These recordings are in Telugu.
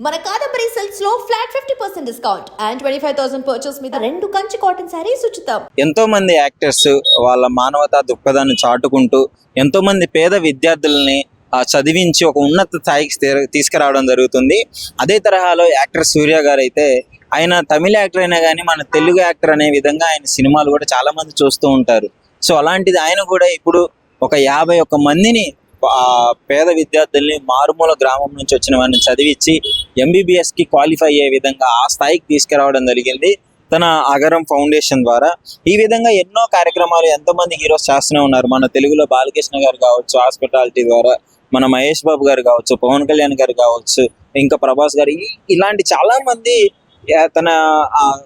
మన కాదంబరి సిల్క్స్ లో ఫ్లాట్ 50% డిస్కౌంట్ అండ్ 25,000 పర్చేస్ మీద 2 కంచి కాటన్ సారీస్ ఉచితం. ఎంతో మంది యాక్టర్స్ వాళ్ళ మానవతా దృక్పథాన్ని చాటుకుంటూ ఎంతో మంది పేద విద్యార్థుల్ని చదివించి ఒక ఉన్నత స్థాయికి తీసుకురావడం జరుగుతుంది. అదే తరహాలో యాక్టర్ సూర్య గారు అయితే ఆయన తమిళ యాక్టర్ అయినా కానీ మన తెలుగు యాక్టర్ అనే విధంగా ఆయన సినిమాలు కూడా చాలా మంది చూస్తూ ఉంటారు. సో అలాంటిది ఆయన కూడా ఇప్పుడు ఒక 51 మందిని పేద విద్యార్థుల్ని మారుమూల గ్రామం నుంచి వచ్చిన వారిని చదివించి MBBS కి క్వాలిఫై అయ్యే విధంగా ఆ స్థాయికి తీసుకురావడం జరిగింది తన అగరం ఫౌండేషన్ ద్వారా. ఈ విధంగా ఎన్నో కార్యక్రమాలు ఎంతో మంది హీరోస్ చేస్తూనే ఉన్నారు. మన తెలుగులో బాలకృష్ణ గారు కావచ్చు, హాస్పిటాలిటీ ద్వారా మన మహేష్ బాబు గారు కావచ్చు, పవన్ కళ్యాణ్ గారు కావచ్చు, ఇంకా ప్రభాస్ గారు, ఇలాంటి చాలా మంది తన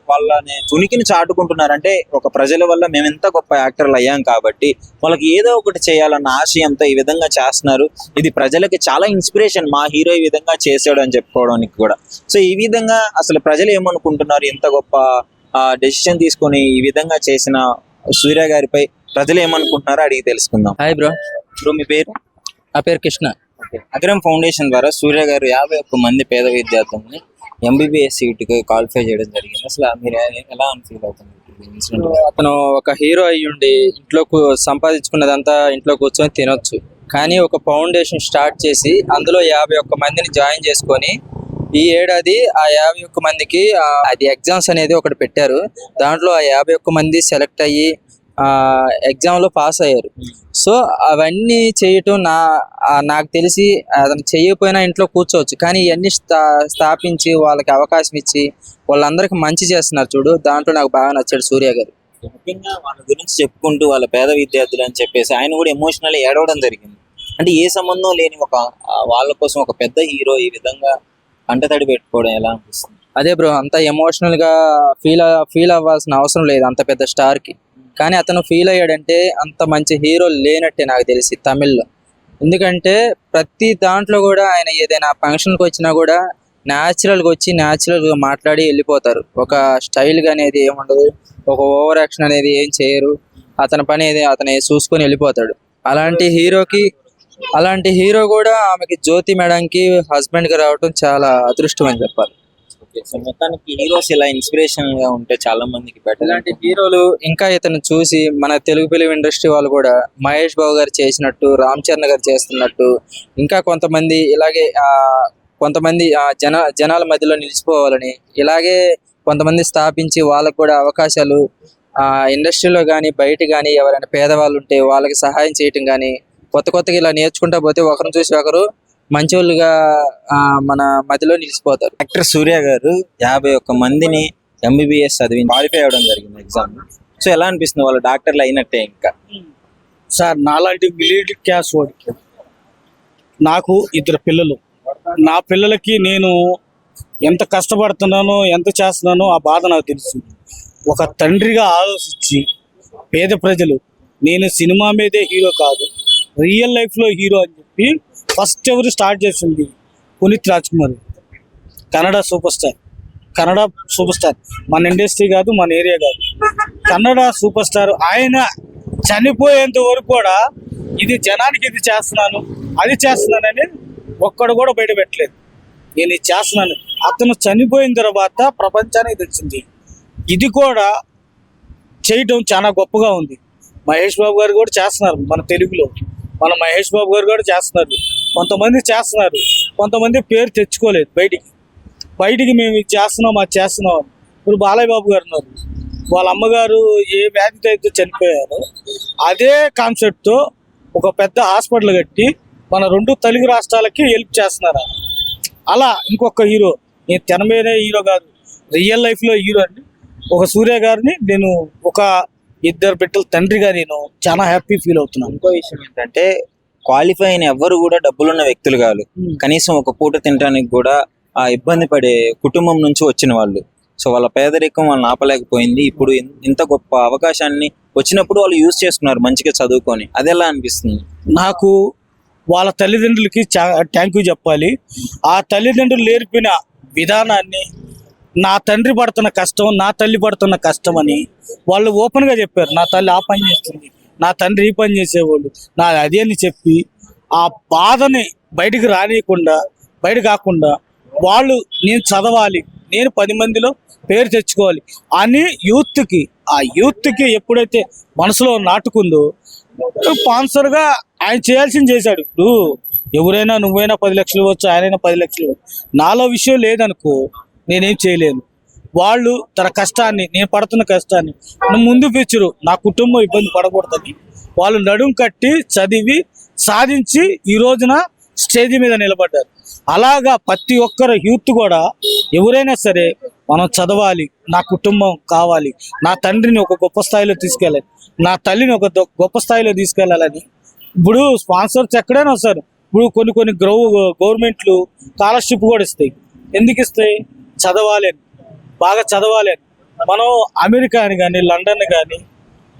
వాళ్ళని ఉనికిని చాటుకుంటున్నారు. అంటే ఒక ప్రజల వల్ల మేము ఎంత గొప్ప యాక్టర్లు అయ్యాం కాబట్టి వాళ్ళకి ఏదో ఒకటి చేయాలన్న ఆశయంతో ఈ విధంగా చేస్తున్నారు. ఇది ప్రజలకి చాలా ఇన్స్పిరేషన్, మా హీరో ఈ విధంగా చేసాడు అని చెప్పుకోవడానికి కూడా. సో ఈ విధంగా అసలు ప్రజలు ఏమనుకుంటున్నారు, ఎంత గొప్ప డెసిషన్ తీసుకొని ఈ విధంగా చేసిన సూర్య గారిపై ప్రజలు ఏమనుకుంటున్నారో అడిగి తెలుసుకుందాం. Hi bro. మీ పేరు? నా పేరు కృష్ణ. అగ్రం ఫౌండేషన్ ద్వారా సూర్య గారు 51 మంది పేద విద్యార్థుల్ని MBBS సీటుకి క్వాలిఫై చేయడం జరిగింది. అసలు మీరు ఎలా ఫీల్ అవుతుంది? అతను ఒక హీరో అయ్యుండి ఇంట్లో సంపాదించుకున్నదంతా ఇంట్లో కూర్చొని తినొచ్చు, కానీ ఒక ఫౌండేషన్ స్టార్ట్ చేసి అందులో 51 మందిని జాయిన్ చేసుకొని ఈ ఏడాది ఆ 51 మందికి అది ఎగ్జామ్స్ అనేది ఒకటి పెట్టారు. దాంట్లో ఆ 51 మంది సెలెక్ట్ అయ్యి ఎగ్జామ్లో పాస్ అయ్యారు. సో అవన్నీ చేయటం నాకు తెలిసి అతను చేయకపోయినా ఇంట్లో కూర్చోవచ్చు, కానీ ఇవన్నీ స్థాపించి వాళ్ళకి అవకాశం ఇచ్చి వాళ్ళందరికీ మంచి చేస్తున్నారు చూడు, దాంట్లో నాకు బాగా నచ్చాడు సూర్య గారు. ముఖ్యంగా వాళ్ళ గురించి చెప్పుకుంటూ వాళ్ళ పేద విద్యార్థులు అని చెప్పేసి ఆయన కూడా ఎమోషనల్ ఏడవడం జరిగింది. అంటే ఏ సంబంధం లేని వాళ్ళ కోసం ఒక పెద్ద హీరో ఈ విధంగా కంటతడి పెట్టుకోవడం ఎలా అనిపిస్తుంది? అదే బ్రో, అంత ఎమోషనల్ గా ఫీల్ అవ్వాల్సిన అవసరం లేదు అంత పెద్ద స్టార్ కి, కానీ అతను ఫీల్ అయ్యాడంటే అంత మంచి హీరో లేనట్టే నాకు తెలిసి తమిళ్లో. ఎందుకంటే ప్రతి దాంట్లో కూడా ఆయన ఏదైనా ఫంక్షన్కి వచ్చినా కూడా న్యాచురల్గా వచ్చి న్యాచురల్గా మాట్లాడి వెళ్ళిపోతారు. ఒక స్టైల్గా అనేది ఏముండదు, ఒక ఓవర్ యాక్షన్ అనేది ఏం చేయరు. అతని పని అతను చూసుకొని వెళ్ళిపోతాడు. అలాంటి హీరో కూడా ఆమెకి జ్యోతి మేడంకి హస్బెండ్గా రావడం చాలా అదృష్టం అని చెప్పాలి. సో మొత్తానికి హీరోస్ ఇలా ఇన్స్పిరేషన్ గా ఉంటే చాలా మందికి బెటర్. ఇలాంటి హీరోలు ఇంకా ఇతను చూసి మన తెలుగు ఫిలిం ఇండస్ట్రీ వాళ్ళు కూడా మహేష్ బాబు గారు చేసినట్టు, రామ్ చరణ్ గారు చేస్తున్నట్టు, ఇంకా కొంతమంది ఇలాగే కొంతమంది జనాల మధ్యలో నిలిచిపోవాలని ఇలాగే కొంతమంది స్థాపించి వాళ్ళకు కూడా అవకాశాలు ఇండస్ట్రీలో కానీ బయట కానీ ఎవరైనా పేదవాళ్ళు ఉంటే వాళ్ళకి సహాయం చేయటం కానీ కొత్తగా ఇలా నేర్చుకుంటా పోతే ఒకరిని చూసి ఒకరు మంచోళ్ళుగా మన మధ్యలో నిలిచిపోతారు. యాక్టర్ సూర్య గారు 51 మందిని MBBS చదివి క్వాలిఫై అవ్వడం జరిగింది ఎగ్జామ్. సో ఎలా అనిపిస్తుంది, వాళ్ళు డాక్టర్లు అయినట్టే? ఇంకా సార్ నాలాంటి మిడిల్ క్లాస్ వాడికి నాకు 2 పిల్లలు, నా పిల్లలకి నేను ఎంత కష్టపడుతున్నానో ఎంత చేస్తున్నానో ఆ బాధ నాకు తెలుసు. ఒక తండ్రిగా ఆలోచించి పేద ప్రజలు, నేను సినిమా మీదే హీరో కాదు రియల్ లైఫ్లో హీరో అని చెప్పి ఫస్ట్ ఎవరు స్టార్ట్ చేసింది పునీత్ రాజ్ కుమార్, కన్నడ సూపర్ స్టార్. మన ఇండస్ట్రీ కాదు, మన ఏరియా కాదు, కన్నడ సూపర్ స్టార్. ఆయన చనిపోయేంత వరకు కూడా ఇది జనానికి ఇది చేస్తున్నాను అది చేస్తున్నానని ఒక్కడు కూడా బయట పెట్టలేదు. నేను ఇది చేస్తున్నాను. అతను చనిపోయిన తర్వాత ప్రపంచానికి తెలిసింది. ఇది కూడా చేయటం చాలా గొప్పగా ఉంది. మహేష్ బాబు గారు కూడా చేస్తున్నారు మన తెలుగులో. మన మహేష్ బాబు గారు కూడా చేస్తున్నారు. కొంతమంది చేస్తున్నారు, కొంతమంది పేరు తెచ్చుకోలేదు బయటికి మేము ఇది చేస్తున్నాం అది చేస్తున్నాం. ఇప్పుడు బాలయ్య బాబు గారు ఉన్నారు, వాళ్ళ అమ్మగారు ఏ వ్యాధితో అయితే చనిపోయారు, అదే కాన్సెప్ట్తో ఒక పెద్ద హాస్పిటల్ కట్టి మన 2 తెలుగు రాష్ట్రాలకి హెల్ప్ చేస్తున్నారు. అలా ఇంకొక హీరో, నేను తెర మీదే హీరో కాదు రియల్ లైఫ్లో హీరో అండి. ఒక సూర్య గారిని నేను ఒక 2 బిడ్డల తండ్రిగా నేను చాలా హ్యాపీ ఫీల్ అవుతున్నాను. ఇంకో విషయం ఏంటంటే క్వాలిఫై అయిన ఎవ్వరు కూడా డబ్బులున్న వ్యక్తులు కాదు, కనీసం ఒక పూట తినడానికి కూడా ఇబ్బంది పడే కుటుంబం నుంచి వచ్చిన వాళ్ళు. సో వాళ్ళ పేదరికం వాళ్ళని ఆపలేకపోయింది. ఇప్పుడు ఇంత గొప్ప అవకాశాన్ని వచ్చినప్పుడు వాళ్ళు యూజ్ చేసుకున్నారు మంచిగా చదువుకొని. అది ఎలా అనిపిస్తుంది? నాకు వాళ్ళ తల్లిదండ్రులకి థ్యాంక్ యూ చెప్పాలి. ఆ తల్లిదండ్రులు నేర్పిన విధానాన్ని, నా తండ్రి పడుతున్న కష్టం, నా తల్లి పడుతున్న కష్టం అని వాళ్ళు ఓపెన్గా చెప్పారు. నా తల్లి ఆ పని చేస్తుంది, నా తండ్రి ఈ పని చేసేవాళ్ళు, నా అదే అని చెప్పి ఆ బాధని బయట కాకుండా వాళ్ళు నేను చదవాలి, నేను 10 మందిలో పేరు తెచ్చుకోవాలి అని యూత్కి ఎప్పుడైతే మనసులో నాటుకుందో స్పాన్సర్గా ఆయన చేయాల్సింది చేశాడు. ఇప్పుడు ఎవరైనా నువ్వైనా 10 లక్షలు ఇవ్వచ్చు, ఆయనైనా 10 లక్షలు ఇవ్వచ్చు. నాలో విషయం లేదనుకో నేనేం చేయలేను. వాళ్ళు తన కష్టాన్ని, నేను పడుతున్న కష్టాన్ని ముందు పిచ్చరు, నా కుటుంబం ఇబ్బంది పడకూడదని వాళ్ళు నడుం కట్టి చదివి సాధించి ఈ రోజున స్టేజ్ మీద నిలబడ్డారు. అలాగా ప్రతి ఒక్కరు యూత్ కూడా ఎవరైనా సరే మనం చదవాలి, నా కుటుంబం కావాలి, నా తండ్రిని ఒక గొప్ప స్థాయిలో తీసుకెళ్ళాలి, నా తల్లిని ఒక గొప్ప స్థాయిలో తీసుకెళ్ళాలని. ఇప్పుడు స్పాన్సర్స్ ఎక్కడైనా వస్తారు. ఇప్పుడు కొన్ని గవర్నమెంట్లు స్కాలర్షిప్ కూడా ఇస్తాయి. ఎందుకు ఇస్తాయి? చదవాలి అని, బాగా చదవాలి అని. మనం అమెరికా అని కానీ, లండన్ కానీ,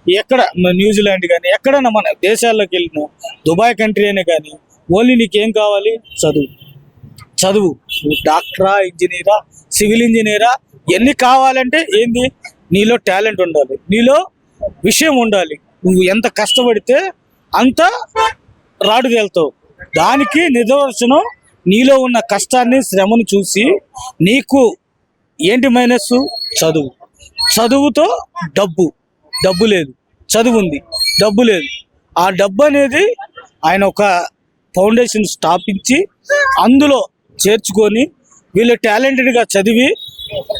ఎక్కడ న్యూజిలాండ్ కానీ ఎక్కడైనా మన దేశాల్లోకి వెళ్ళినా, దుబాయ్ కంట్రీ అయినా కానీ ఓన్లీ నీకేం కావాలి? చదువు. నువ్వు డాక్టరా, ఇంజనీరా, సివిల్ ఇంజనీరా, ఎన్ని కావాలంటే ఏంది? నీలో టాలెంట్ ఉండాలి, నీలో విషయం ఉండాలి. నువ్వు ఎంత కష్టపడితే అంత రాడుకెళ్తావు. దానికి నిదర్శనం నీలో ఉన్న కష్టాన్ని, శ్రమను చూసి నీకు ఏంటి మైనస్? చదువుతో డబ్బు లేదు, చదువు ఉంది, డబ్బు లేదు. ఆ డబ్బు అనేది ఆయన ఒక ఫౌండేషన్ స్థాపించి అందులో చేర్చుకొని వీళ్ళు టాలెంటెడ్గా చదివి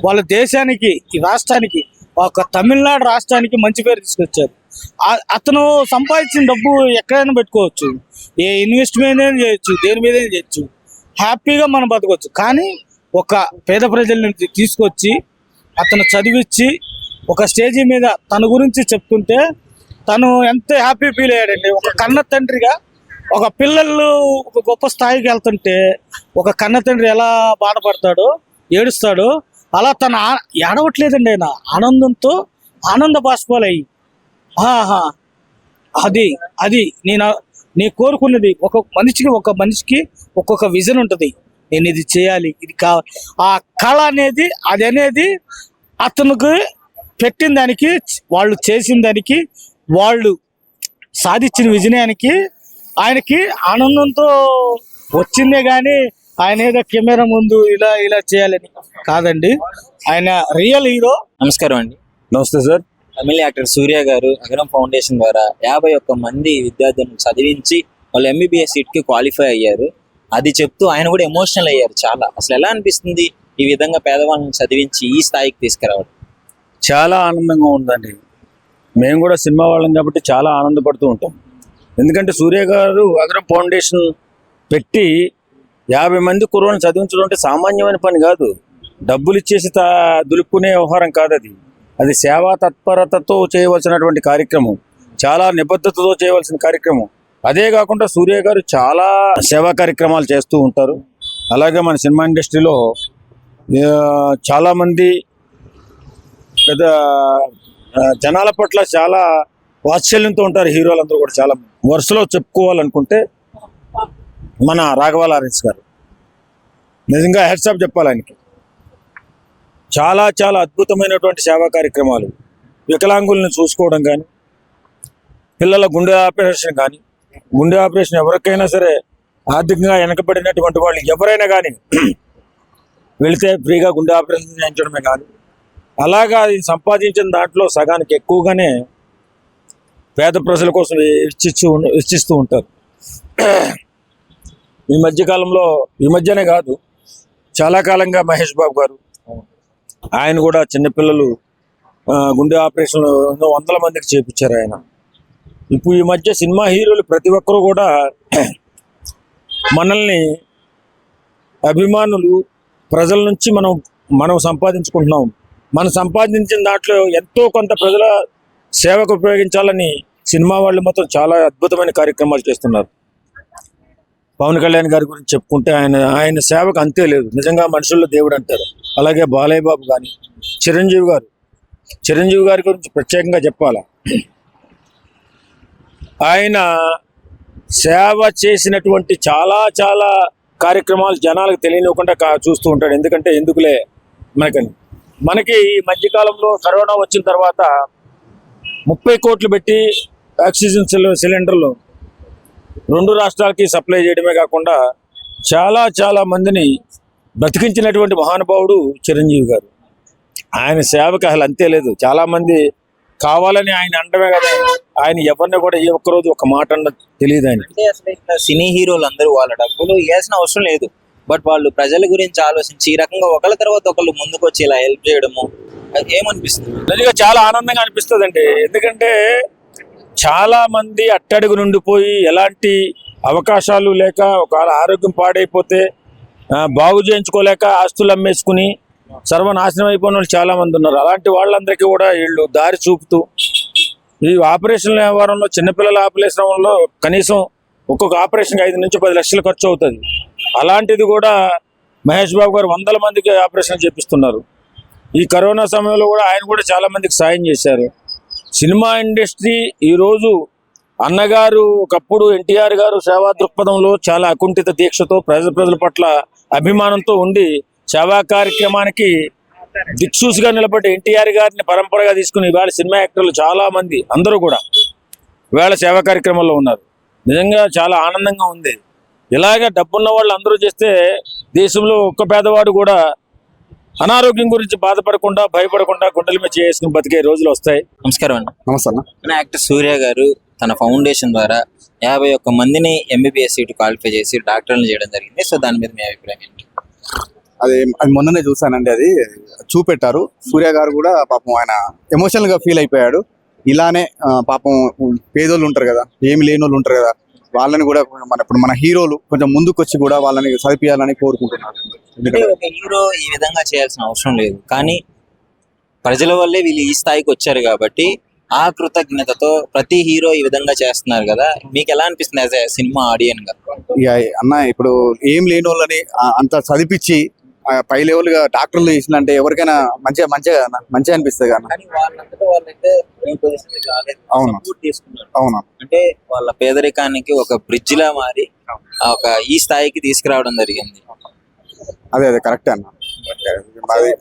వాళ్ళ దేశానికి, ఈ రాష్ట్రానికి, ఒక తమిళనాడు రాష్ట్రానికి మంచి పేరు తీసుకొచ్చారు. అతను సంపాదించిన డబ్బు ఎక్కడైనా పెట్టుకోవచ్చు, ఏ ఇన్వెస్ట్మెంట్ అయినా చేయొచ్చు, దేని మీద చేయొచ్చు, హ్యాపీగా మనం బతకొచ్చు. కానీ ఒక పేద ప్రజల్ని తీసుకొచ్చి అతను చదివించి ఒక స్టేజీ మీద తన గురించి చెప్తుంటే తను ఎంత హ్యాపీ ఫీల్ అయ్యాడండి. ఒక కన్న తండ్రిగా ఒక పిల్లలు ఒక గొప్ప స్థాయికి వెళ్తుంటే ఒక కన్న తండ్రి ఎలా బాధపడతాడో, ఏడుస్తాడో, అలా తను ఏడవట్లేదండి. ఆయన ఆనందంతో ఆనంద బాష్పాలయ్యి అది నేను కోరుకున్నది. ఒక మనిషికి ఒక్కొక్క విజన్ ఉంటుంది. నేను ఇది చేయాలి, ఇది కావాలి. ఆ కళ అనేది అనేది అతనికి పెట్టిన దానికి, వాళ్ళు చేసిన దానికి, వాళ్ళు సాధించిన విజయానికి ఆయనకి ఆనందంతో వచ్చిందే కానీ ఆయన ఏదో కెమెరా ముందు ఇలా చేయాలని కాదండి. ఆయన రియల్ హీరో. నమస్కారం అండి. నమస్తే సార్. తమిళ యాక్టర్ సూర్య గారు అగరం ఫౌండేషన్ ద్వారా 51 మంది విద్యార్థులను చదివించి వాళ్ళు MBBS సీట్కి క్వాలిఫై అయ్యారు. అది చెప్తూ ఆయన కూడా ఎమోషనల్ అయ్యారు చాలా. అసలు ఎలా అనిపిస్తుంది ఈ విధంగా పేదవాళ్ళని చదివించి ఈ స్థాయికి తీసుకురావడం? చాలా ఆనందంగా ఉందండి. మేము కూడా సినిమా వాళ్ళం కాబట్టి చాలా ఆనందపడుతూ ఉంటాం. ఎందుకంటే సూర్య గారు అగరం ఫౌండేషన్ పెట్టి 50 మంది కుర్రోళ్ళని చదివించడం అంటే సామాన్యమైన పని కాదు. డబ్బులు ఇచ్చేసి దులుపుకునే వ్యవహారం కాదు అది. అది సేవా తత్పరతతో చేయవలసినటువంటి కార్యక్రమం, చాలా నిబద్ధతతో చేయవలసిన కార్యక్రమం. అదే కాకుండా సూర్య గారు చాలా సేవా కార్యక్రమాలు చేస్తూ ఉంటారు. అలాగే మన సినిమా ఇండస్ట్రీలో చాలామంది పెద్ద జనాల పట్ల చాలా వాత్సల్యంతో ఉంటారు. హీరోలందరూ కూడా చాలా వరుసలో చెప్పుకోవాలనుకుంటే మన రాఘవ లారెన్స్ గారు నిజంగా హెడ్స్ ఆఫ్ చెప్పాలి ఆయనకి. చాలా చాలా అద్భుతమైనటువంటి సేవా కార్యక్రమాలు, వికలాంగుల్ని చూసుకోవడం కానీ, పిల్లల గుండె ఆపరేషన్ కానీ, గుండె ఆపరేషన్ ఎవరికైనా సరే ఆర్థికంగా వెనకబడినటువంటి వాళ్ళు ఎవరైనా కానీ వెళితే ఫ్రీగా గుండె ఆపరేషన్ చేయించడమే కానీ, అలాగా సంపాదించిన దాంట్లో సగానికి ఎక్కువగానే పేద ప్రజల కోసం ఇచ్చిస్తూ ఉంటారు. ఈ మధ్యకాలంలో, ఈ మధ్యనే కాదు చాలా కాలంగా మహేష్ బాబు గారు ఆయన కూడా చిన్నపిల్లలు గుండె ఆపరేషన్ 100 మందికి చేయించారు ఆయన. ఇప్పుడు ఈ మధ్య సినిమా హీరోలు ప్రతి ఒక్కరూ కూడా మనల్ని అభిమానులు ప్రజల నుంచి మనం సంపాదించుకుంటున్నాం. మనం సంపాదించిన దాంట్లో ఎంతో కొంత ప్రజల సేవకు ఉపయోగించాలని సినిమా వాళ్ళు మాత్రం చాలా అద్భుతమైన కార్యక్రమాలు చేస్తున్నారు. పవన్ కళ్యాణ్ గారి గురించి చెప్పుకుంటే ఆయన సేవకు అంతే లేదు. నిజంగా మనుషుల్లో దేవుడు అంటారు. అలాగే బాలయ్య బాబు కానీ, చిరంజీవి గారి గురించి ప్రత్యేకంగా చెప్పాలా. ఆయన సేవ చేసినటువంటి చాలా చాలా కార్యక్రమాలు జనాలకు తెలియనివ్వకుండా చూస్తూ ఉంటాడు. ఎందుకులే మనకి ఈ మధ్యకాలంలో కరోనా వచ్చిన తర్వాత 30 కోట్లు పెట్టి ఆక్సిజన్ సిలిండర్లు 2 రాష్ట్రాలకి సప్లై చేయడమే కాకుండా చాలా చాలా మందిని బ్రతికించినటువంటి మహానుభావుడు చిరంజీవి గారు. ఆయన సేవకి అసలు అంతే లేదు. చాలా మంది కావాలని ఆయన అంటమే కదా, ఆయన ఎవరిని కూడా ఏ ఒక్కరోజు ఒక మాట అన్న తెలియదు ఆయన. అంటే అసలు ఇట్లా సినీ హీరోలు అందరూ వాళ్ళ డబ్బులు ఇవ్వాల్సిన అవసరం లేదు, బట్ వాళ్ళు ప్రజల గురించి ఆలోచించి ఈ రకంగా ఒకళ్ళ తర్వాత ఒకళ్ళు ముందుకు వచ్చి ఇలా హెల్ప్ చేయడము అది ఏమనిపిస్తుంది? నిజంగా చాలా ఆనందంగా అనిపిస్తుంది అండి. ఎందుకంటే చాలా మంది అట్టడుగు నుండిపోయి ఎలాంటి అవకాశాలు లేక ఒకవేళ ఆరోగ్యం పాడైపోతే బాగు చేయించుకోలేక ఆస్తులు అమ్మేసుకుని సర్వనాశనం అయిపోయిన వాళ్ళు చాలా మంది ఉన్నారు. అలాంటి వాళ్ళందరికీ కూడా వీళ్ళు దారి చూపుతూ ఈ ఆపరేషన్ వ్యవహారంలో చిన్నపిల్లల ఆపరేషన్లో కనీసం ఒక్కొక్క ఆపరేషన్కి 5 నుంచి 10 లక్షలు ఖర్చు అవుతుంది. అలాంటిది కూడా మహేష్ బాబు గారు 100 మందికి ఆపరేషన్ చేపిస్తున్నారు. ఈ కరోనా సమయంలో కూడా ఆయన కూడా చాలా మందికి సాయం చేశారు. సినిమా ఇండస్ట్రీ ఈరోజు అన్నగారు ఒకప్పుడు ఎన్టీఆర్ గారు సేవా దృక్పథంలో చాలా అకుంఠిత దీక్షతో ప్రజల పట్ల అభిమానంతో ఉండి సేవా కార్యక్రమానికి దిక్సూసిగా నిలబడి ఎన్టీఆర్ గారిని పరంపరగా తీసుకుని ఇవాళ సినిమా యాక్టర్లు చాలా మంది అందరూ కూడా ఇవాళ సేవా కార్యక్రమాల్లో ఉన్నారు. నిజంగా చాలా ఆనందంగా ఉంది. ఇలాగ డబ్బున్న వాళ్ళు అందరూ చేస్తే దేశంలో ఒక్క పేదవాడు కూడా అనారోగ్యం గురించి బాధపడకుండా భయపడకుండా గుండెల మీద చేసుకుని బతికే రోజులు వస్తాయి. నమస్కారం అండి. నమస్తే అన్న. యాక్టర్ సూర్య గారు తన ఫౌండేషన్ ద్వారా 51 మందిని ఎంబీబీఎస్ సీట్ క్వాలిఫై చేసి డాక్టర్లు చేయడం జరిగింది. సో దాని మీద మీ అభిప్రాయం ఏంటి? అది మొన్ననే చూసానండి, అది చూపెట్టారు. సూర్య గారు కూడా పాపం ఆయన ఎమోషనల్ గా ఫీల్ అయిపోయాడు. ఇలానే పాపం పేదోళ్ళు ఉంటారు కదా, ఏమి లేని వాళ్ళు ఉంటారు కదా, వాళ్ళని కూడా మన హీరోలు కొంచెం ముందుకు వచ్చి కూడా వాళ్ళని చదివించాలని కోరుకుంటున్నారు. అంటే ఒక హీరో ఈ విధంగా చేయాల్సిన అవసరం లేదు, కానీ ప్రజల వల్లే వీళ్ళు ఈ స్థాయికి వచ్చారు కాబట్టి ఆ కృతజ్ఞతతో ప్రతి హీరో ఈ విధంగా చేస్తున్నారు కదా, మీకు ఎలా అనిపిస్తుంది యాజ్ ఎ సినిమా ఆడియన్ గా? ఇక అన్న ఇప్పుడు ఏం లేని వాళ్ళని అంత చదివించి పై లెవెల్ గా డాక్టర్లు చేసినంటే ఎవరికైనా మంచిగా అనిపిస్తుంది కదా. కానీ వాళ్ళంతటా వాళ్ళైతే ఈ పొజిషన్ కి రాలేదు. అవును. Support తీసుకున్నారు. అవునా. అంటే వాళ్ళ పేదరికానికి ఒక బ్రిడ్జ్ లా మారి ఈ స్థాయికి తీసుకురావడం జరిగింది. అదే కరెక్ట్ అన్న.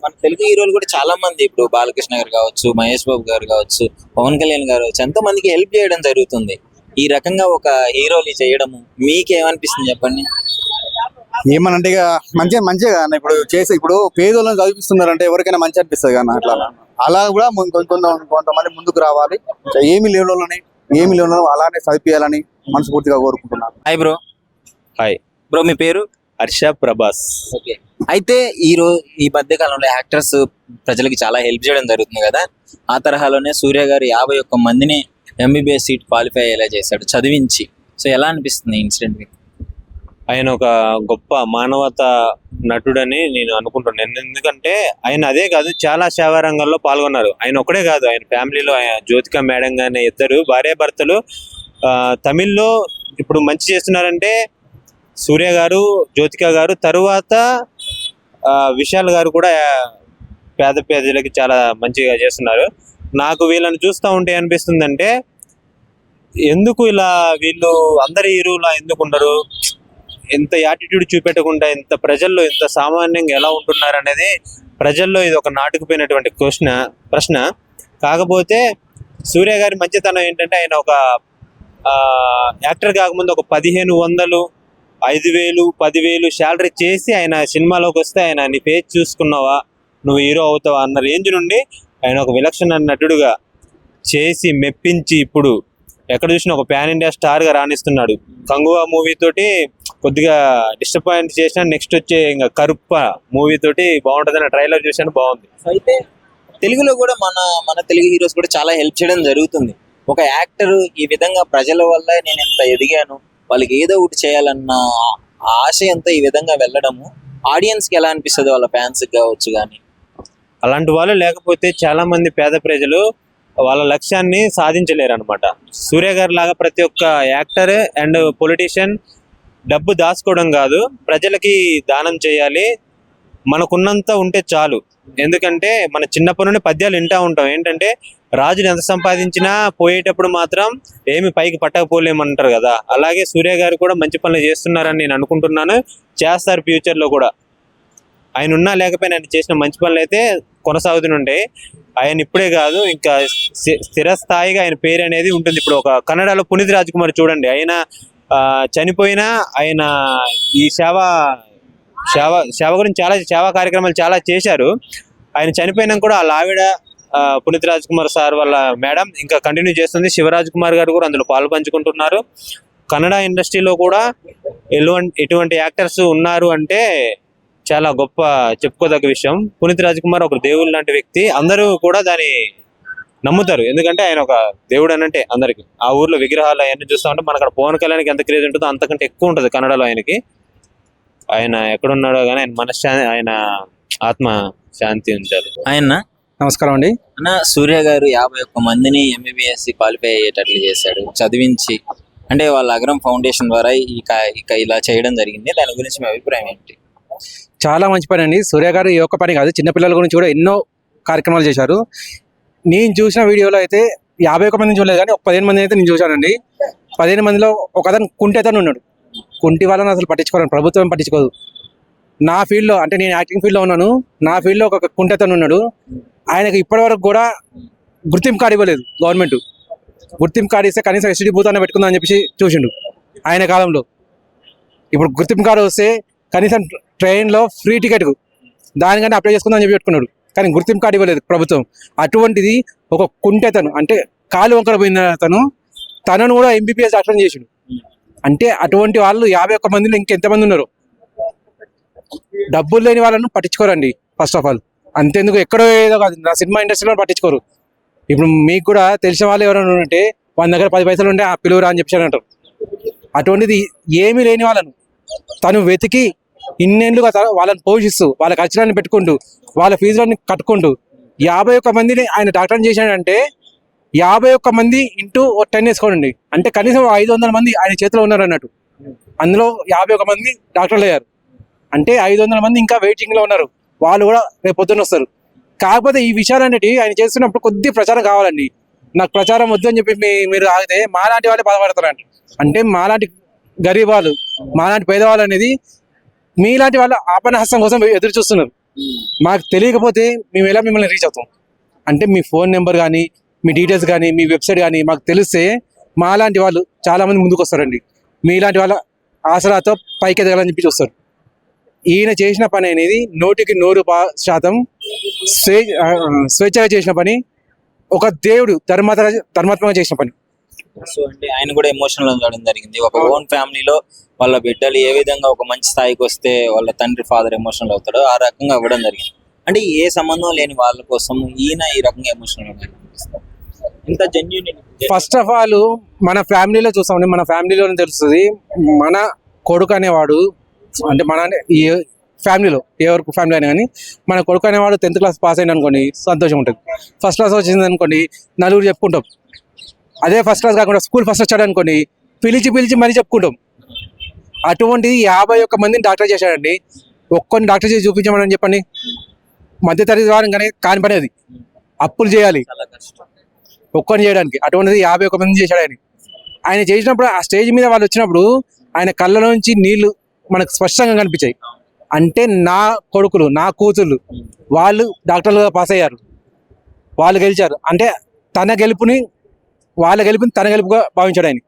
మన తెలుగు హీరోలు కూడా చాలా మంది, ఇప్పుడు బాలకృష్ణ గారు కావచ్చు, మహేష్ బాబు గారు కావచ్చు, పవన్ కళ్యాణ్ గారు కావచ్చు, ఎంతో మందికి హెల్ప్ చేయడం జరుగుతుంది. ఈ రకంగా ఒక హీరోలు చేయడము మీకేమనిపిస్తుంది చెప్పండి? ఏమనంటే ఇక మంచిగా అన్న ఇప్పుడు పేదోళ్ళని చదివిస్తున్నారంటే ఎవరికైనా మంచి అనిపిస్తుంది కదా అట్లా. అలా కూడా కొంతమంది ముందుకు రావాలి. ఏమి లేని అలానే చదివించాలని మనస్ఫూర్తిగా కోరుకుంటున్నాను. Hi bro. హాయ్ బ్రో, మీ పేరు? హర్ష ప్రభాస్. ఓకే. అయితే ఈ మధ్య కాలంలో యాక్టర్స్ ప్రజలకి చాలా హెల్ప్ చేయడం జరుగుతుంది కదా, ఆ తరహాలోనే సూర్య గారు 51 మందిని ఎంబీబీఎస్ సీట్ క్వాలిఫై అయ్యేలా చేశాడు చదివించి. సో ఎలా అనిపిస్తుంది ఇన్సిడెంట్ మీకు? ఆయన ఒక గొప్ప మానవత నటుడని నేను అనుకుంటున్నాను. ఎందుకంటే ఆయన అదే కాదు, చాలా సేవా రంగంలో పాల్గొన్నారు. ఆయన ఒకడే కాదు, ఆయన ఫ్యామిలీలో జ్యోతిక మేడం గానే 2 భార్యాభర్తలు తమిళ్లో ఇప్పుడు మంచి చేస్తున్నారంటే సూర్య గారు, జ్యోతిక గారు, తరువాత విశాల్ గారు కూడా పేద ప్రజలకి చాలా మంచిగా చేస్తున్నారు. నాకు వీళ్ళని చూస్తూ ఉంటే అనిపిస్తుందంటే ఎందుకు ఇలా వీళ్ళు అందరి హీరోలా ఎందుకు ఉండరు, ఎంత యాటిట్యూడ్ చూపెట్టకుండా ఇంత ప్రజల్లో ఇంత సామాన్యంగా ఎలా ఉంటున్నారు అనేది ప్రజల్లో ఇది ఒక నాటుకుపోయినటువంటి ప్రశ్న. కాకపోతే సూర్య గారి మంచితనం ఏంటంటే ఆయన ఒక యాక్టర్ కాకముందు ఒక 1500, 5000, 10,000 శాలరీ చేసి ఆయన సినిమాలోకి వస్తే ఆయన నీ పేజ్ చూసుకున్నావా, నువ్వు హీరో అవుతావా అన్న రేంజ్ నుండి ఆయన ఒక విలక్షణ నటుడుగా చేసి మెప్పించి ఇప్పుడు ఎక్కడ చూసినా ఒక ప్యాన్ ఇండియా స్టార్ గా రాణిస్తున్నాడు. కంగువా మూవీ తోటి కొద్దిగా డిసప్పాయింట్ చేసిన, నెక్స్ట్ వచ్చే ఇంకా కరుప్ప మూవీ తోటి బాగుంటుందని ట్రైలర్ చూసాను, బాగుంది. అయితే తెలుగులో కూడా మన తెలుగు హీరోస్ కూడా చాలా హెల్ప్ చేయడం జరుగుతుంది. ఒక యాక్టర్ ఈ విధంగా ప్రజల వల్ల నేను ఇంత ఎదిగాను, వాళ్ళకి ఏదో ఒకటి చేయాలన్న ఆశయంతో ఈ విధంగా వెళ్ళడము ఆడియన్స్ కి ఎలా అనిపిస్తుంది, వాళ్ళ ఫ్యాన్స్ కావచ్చు. కానీ అలాంటి వాళ్ళు లేకపోతే చాలా మంది పేద ప్రజలు వాళ్ళ లక్ష్యాన్ని సాధించలేరు అనమాట. సూర్య గారి లాగా ప్రతి ఒక్క యాక్టర్ అండ్ పొలిటీషియన్ డబ్బు దాచుకోవడం కాదు, ప్రజలకి దానం చేయాలి. మనకున్నంత ఉంటే చాలు. ఎందుకంటే మన చిన్నప్పటి నుండి పద్యాలు వింటూ ఉంటాం, ఏంటంటే రాజుని ఎంత సంపాదించినా పోయేటప్పుడు మాత్రం ఏమి పైకి పట్టకపోలేమంటారు కదా. అలాగే సూర్య గారు కూడా మంచి పనులు చేస్తున్నారని నేను అనుకుంటున్నాను, చేస్తారు ఫ్యూచర్లో కూడా. ఆయన ఉన్నా లేకపోయినా ఆయన చేసిన మంచి పనులు అయితే కొనసాగుతుంటాయి. ఆయన ఇప్పుడే కాదు, ఇంకా స్థిరస్థాయిగా ఆయన పేరు అనేది ఉంటుంది. ఇప్పుడు ఒక కన్నడలో పునీత్ రాజ్ కుమార్ చూడండి, ఆయన చనిపోయినా ఆయన ఈ సేవ గురించి చాలా సేవా కార్యక్రమాలు చాలా చేశారు. ఆయన చనిపోయినాక కూడా వాళ్ళ ఆవిడ పునీత్ రాజ్ కుమార్ సార్ వాళ్ళ మేడం ఇంకా కంటిన్యూ చేస్తుంది. శివరాజ్ కుమార్ గారు కూడా అందులో పాలు పంచుకుంటున్నారు. కన్నడ ఇండస్ట్రీలో కూడా ఎటువంటి యాక్టర్స్ ఉన్నారు అంటే చాలా గొప్ప చెప్పుకోదగ్గ విషయం. పునీత్ రాజ్ కుమార్ ఒక దేవుడు లాంటి వ్యక్తి. అందరూ కూడా దాన్ని నమ్ముతారు, ఎందుకంటే ఆయన ఒక దేవుడు అనంటే అందరికి. ఆ ఊర్లో విగ్రహాలు అవన్నీ చూస్తూ ఉంటే మన అక్కడ పవన్ కళ్యాణ్కి ఎంత క్రేజ్ ఉంటుందో అంతకంటే ఎక్కువ ఉంటుంది కన్నడలో ఆయనకి. ఆయన ఎక్కడున్నాడో కానీ ఆయన మనశ్శాంతి, ఆయన ఆత్మ శాంతి ఉంచారు. ఆయన నమస్కారం అండి. అన్న, సూర్య గారు 51 మందిని MBBS క్వాలిఫై అయ్యేటట్లు చేశాడు, చదివించి. అంటే వాళ్ళ అగ్రం ఫౌండేషన్ ద్వారా ఇక ఇలా చేయడం జరిగింది. దాని గురించి మీ అభిప్రాయం ఏంటి? చాలా మంచి పని అండి. సూర్య గారు ఈ ఒక్క పని కాదు, చిన్నపిల్లల గురించి కూడా ఎన్నో కార్యక్రమాలు చేశారు. నేను చూసిన వీడియోలో అయితే 51 మందిని చూడలేదు, కానీ ఒక 15 మంది అయితే నేను చూశానండి. 15 మందిలో ఒక అతను కుంటేతను ఉన్నాడు. కుంటి వాళ్ళని అసలు పట్టించుకోవాలి, ప్రభుత్వం పట్టించుకోదు. నా ఫీల్డ్లో అంటే నేను యాక్టింగ్ ఫీల్డ్లో ఉన్నాను, నా ఫీల్డ్లో ఒక కుంటేతను ఉన్నాడు. ఆయనకు ఇప్పటివరకు కూడా గుర్తింపు కార్డు ఇవ్వలేదు గవర్నమెంట్. గుర్తింపు కార్డు ఇస్తే కనీసం ఎస్టీడీ బూత్ అన్న పెట్టుకుందాం అని చెప్పేసి చూసిండు ఆయన కాలంలో. ఇప్పుడు గుర్తింపు కార్డు వస్తే కనీసం ట్రైన్లో ఫ్రీ టికెట్ దానికంటే అప్లై చేసుకుందాం అని చెప్పి పెట్టుకున్నాడు, కానీ గుర్తింపు కార్డు ఇవ్వలేదు ప్రభుత్వం. అటువంటిది ఒక కుంటేతను అంటే కాలు వంకర పోయిన తనను కూడా MBBS డాక్టర్ చేసిండు. అంటే అటువంటి వాళ్ళు 51 మందిలో ఇంకెంతమంది ఉన్నారు? డబ్బులు లేని వాళ్ళను పట్టించుకోరండి ఫస్ట్ ఆఫ్ ఆల్. అంతేందుకు ఎక్కడో ఏదో కాదు, నా సినిమా ఇండస్ట్రీలో పట్టించుకోరు. ఇప్పుడు మీకు కూడా తెలిసిన వాళ్ళు ఎవరైనా ఉంటే వాళ్ళ దగ్గర 10 పైసలు ఉంటే ఆ పిలువురా అని చెప్పి అంటారు. అటువంటిది ఏమీ లేని వాళ్ళను తను వెతికి ఇన్నేళ్ళుగా వాళ్ళని పోషిస్తూ వాళ్ళ ఖర్చులను పెట్టుకుంటూ వాళ్ళ ఫీజులను కట్టుకుంటూ 51 మందిని ఆయన డాక్టర్ని చేశాడంటే 51 మంది ఇంటూ 10 వేసుకోండి, అంటే కనీసం 500 మంది ఆయన చేతిలో ఉన్నారు అన్నట్టు. అందులో 51 మంది డాక్టర్లు అయ్యారు అంటే 500 మంది ఇంకా వెయిటింగ్ లో ఉన్నారు. వాళ్ళు కూడా రేపు పొద్దున్న వస్తారు. కాకపోతే ఈ విషయాలన్నిటి ఆయన చేస్తున్నప్పుడు కొద్ది ప్రచారం కావాలండి. నాకు ప్రచారం వద్దు అని చెప్పి మీరు ఆగితే మాలాంటి వాళ్ళే బాధపడతారంట. అంటే మాలాంటి గరీబ్ వాళ్ళు, మాలాంటి పేదవాళ్ళు అనేది మీలాంటి వాళ్ళ ఆపనహస్తం కోసం ఎదురు చూస్తున్నారు. మాకు తెలియకపోతే మేము ఎలా మిమ్మల్ని రీచ్ అవుతాం? అంటే మీ ఫోన్ నెంబర్ కానీ, మీ డీటెయిల్స్ కానీ, మీ వెబ్సైట్ కానీ మాకు తెలిస్తే మాలాంటి వాళ్ళు చాలా మంది ముందుకు వస్తారండి. మీలాంటి వాళ్ళ ఆసరాతో పైకి ఎదగాలని చెప్పి చూస్తారు. ఈయన చేసిన పని అనేది 100% స్వేచ్ఛగా చేసిన పని, ఒక దేవుడు ధర్మాత్మకంగా చేసిన పని. సో అంటే ఆయన కూడా ఎమోషనల్ అవ్వడం జరిగింది. ఒక ఓన్ ఫ్యామిలీలో వాళ్ళ బిడ్డలు ఏ విధంగా ఒక మంచి స్థాయికి వస్తే వాళ్ళ తండ్రి ఫాదర్ ఎమోషనల్ అవుతాడో ఆ రకంగా అవ్వడం జరిగింది. అంటే ఏ సంబంధం లేని వాళ్ళ కోసం ఈయన ఈ రకంగా ఎమోషనల్ అవ్వడం ఇంత జెన్యూన్. ఫస్ట్ ఆఫ్ ఆల్ మన ఫ్యామిలీలో చూస్తామండి, మన ఫ్యామిలీలోనే తెలుస్తుంది. మన కొడుకు అనేవాడు అంటే మన ఈ ఫ్యామిలీలో ఎవరికి ఫ్యామిలీ అయినా కానీ మన కొడుకు అనేవాడు 10th క్లాస్ పాస్ అయిన అనుకోండి సంతోషం ఉంటుంది. ఫస్ట్ క్లాస్ వచ్చింది అనుకోండి నలుగురు చెప్పుకుంటాం. అదే ఫస్ట్ క్లాస్ కాకుండా స్కూల్ ఫస్ట్ వచ్చాడు అనుకోండి పిలిచి మరీ చెప్పుకుంటాం. అటువంటిది 51 మందిని డాక్టర్ చేశాడండి. ఒక్కరిని డాక్టర్ చేసి చూపించమని చెప్పండి, మధ్యతరగతి వారిని కానీ కాని పని అది. అప్పులు చేయాలి ఒక్కరిని చేయడానికి. అటువంటిది 51 మంది చేశాడు ఆయన. ఆయన చేసినప్పుడు ఆ స్టేజ్ మీద వాళ్ళు వచ్చినప్పుడు ఆయన కళ్ళలోంచి నీళ్లు మనకు స్పష్టంగా కనిపించాయి. అంటే నా కొడుకులు, నా కూతుళ్ళు వాళ్ళు డాక్టర్లుగా పాస్ అయ్యారు, వాళ్ళు గెలిచారు. అంటే వాళ్ళ గెలుపుని తన గెలుపుగా భావించాడు ఆయన.